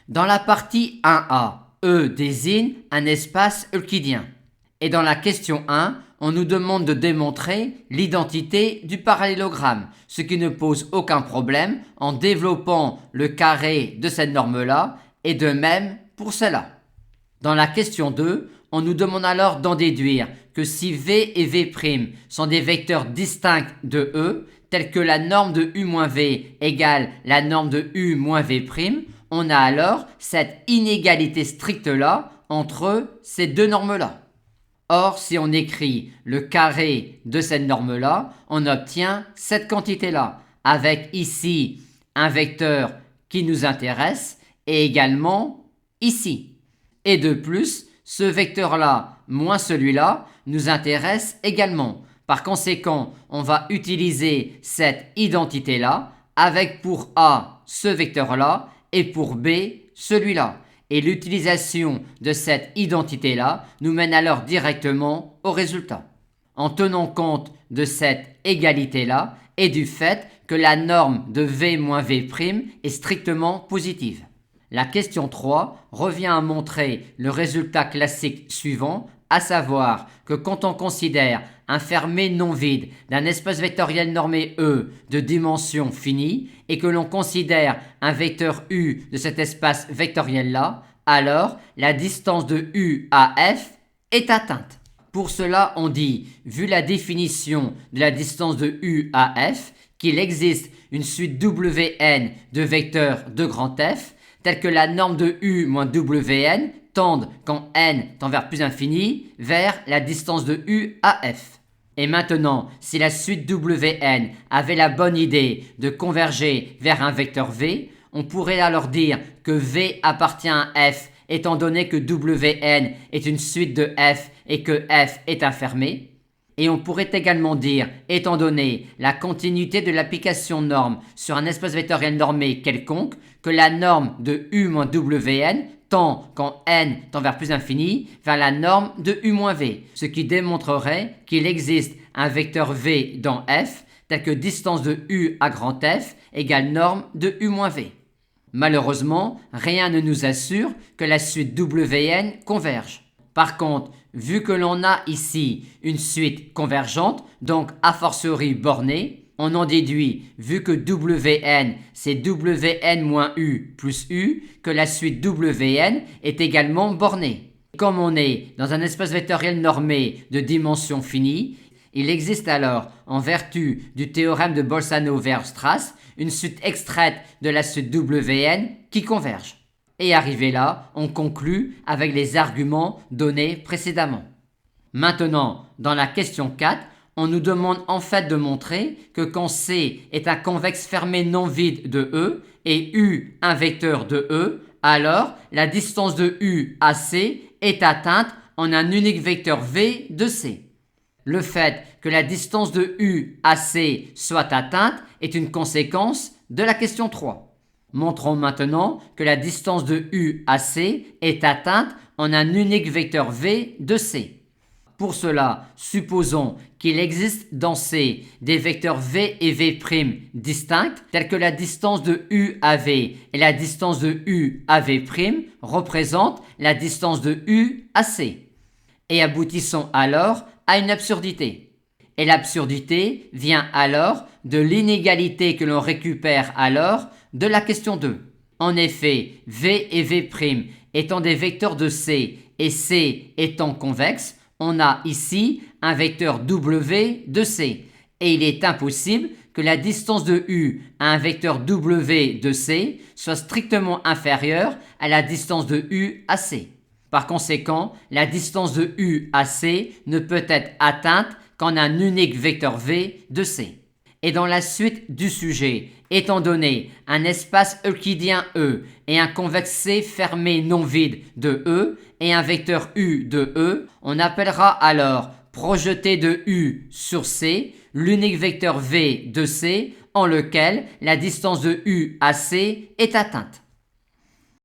Dans la partie 1a, E désigne un espace euclidien. Et dans la question 1, on nous demande de démontrer l'identité du parallélogramme, ce qui ne pose aucun problème en développant le carré de cette norme-là, et de même pour cela. Dans la question 2, on nous demande alors d'en déduire que si V et V' sont des vecteurs distincts de E, tels que la norme de U-V égale la norme de U-V', on a alors cette inégalité stricte-là entre ces deux normes-là. Or, si on écrit le carré de cette norme-là, on obtient cette quantité-là, avec ici un vecteur qui nous intéresse et également ici. Et de plus, ce vecteur-là moins celui-là nous intéresse également. Par conséquent, on va utiliser cette identité-là avec pour A ce vecteur-là et pour B celui-là. Et l'utilisation de cette identité-là nous mène alors directement au résultat. En tenant compte de cette égalité-là et du fait que la norme de V moins V' est strictement positive. La question 3 revient à montrer le résultat classique suivant, à savoir que quand on considère un fermé non vide d'un espace vectoriel normé E de dimension finie et que l'on considère un vecteur U de cet espace vectoriel-là, alors la distance de U à F est atteinte. Pour cela, on dit, vu la définition de la distance de U à F, qu'il existe une suite Wn de vecteurs de grand F, telle que la norme de U moins Wn tendent, quand n tend vers plus infini, vers la distance de U à F. Et maintenant, si la suite Wn avait la bonne idée de converger vers un vecteur V, on pourrait alors dire que V appartient à F étant donné que Wn est une suite de F et que F est un fermé. Et on pourrait également dire, étant donné la continuité de l'application norme sur un espace vectoriel normé quelconque, que la norme de U moins Wn tend, quand n tend vers plus infini, vers la norme de U moins V, ce qui démontrerait qu'il existe un vecteur V dans F, tel que distance de U à grand F égale norme de U moins V. Malheureusement, rien ne nous assure que la suite Wn converge. Par contre, vu que l'on a ici une suite convergente, donc a fortiori bornée, on en déduit, vu que Wn c'est Wn moins U plus U, que la suite Wn est également bornée. Comme on est dans un espace vectoriel normé de dimension finie, il existe alors, en vertu du théorème de Bolzano-Weierstrass, une suite extraite de la suite Wn qui converge. Et arrivé là, on conclut avec les arguments donnés précédemment. Maintenant, dans la question 4, on nous demande en fait de montrer que quand C est un convexe fermé non vide de E et U un vecteur de E, alors la distance de U à C est atteinte en un unique vecteur V de C. Le fait que la distance de U à C soit atteinte est une conséquence de la question 3. Montrons maintenant que la distance de U à C est atteinte en un unique vecteur V de C. Pour cela, supposons qu'il existe dans C des vecteurs V et V' distincts, tels que la distance de U à V et la distance de U à V' représentent la distance de U à C. Et aboutissons alors à une absurdité. Et l'absurdité vient alors de l'inégalité que l'on récupère alors de la question 2. En effet, V et V' étant des vecteurs de C et C étant convexe, on a ici un vecteur W de C. Et il est impossible que la distance de U à un vecteur W de C soit strictement inférieure à la distance de U à C. Par conséquent, la distance de U à C ne peut être atteinte qu'en un unique vecteur V de C. Et dans la suite du sujet, étant donné un espace euclidien E et un convexe C fermé non vide de E et un vecteur U de E, on appellera alors projeté de U sur C l'unique vecteur V de C en lequel la distance de U à C est atteinte.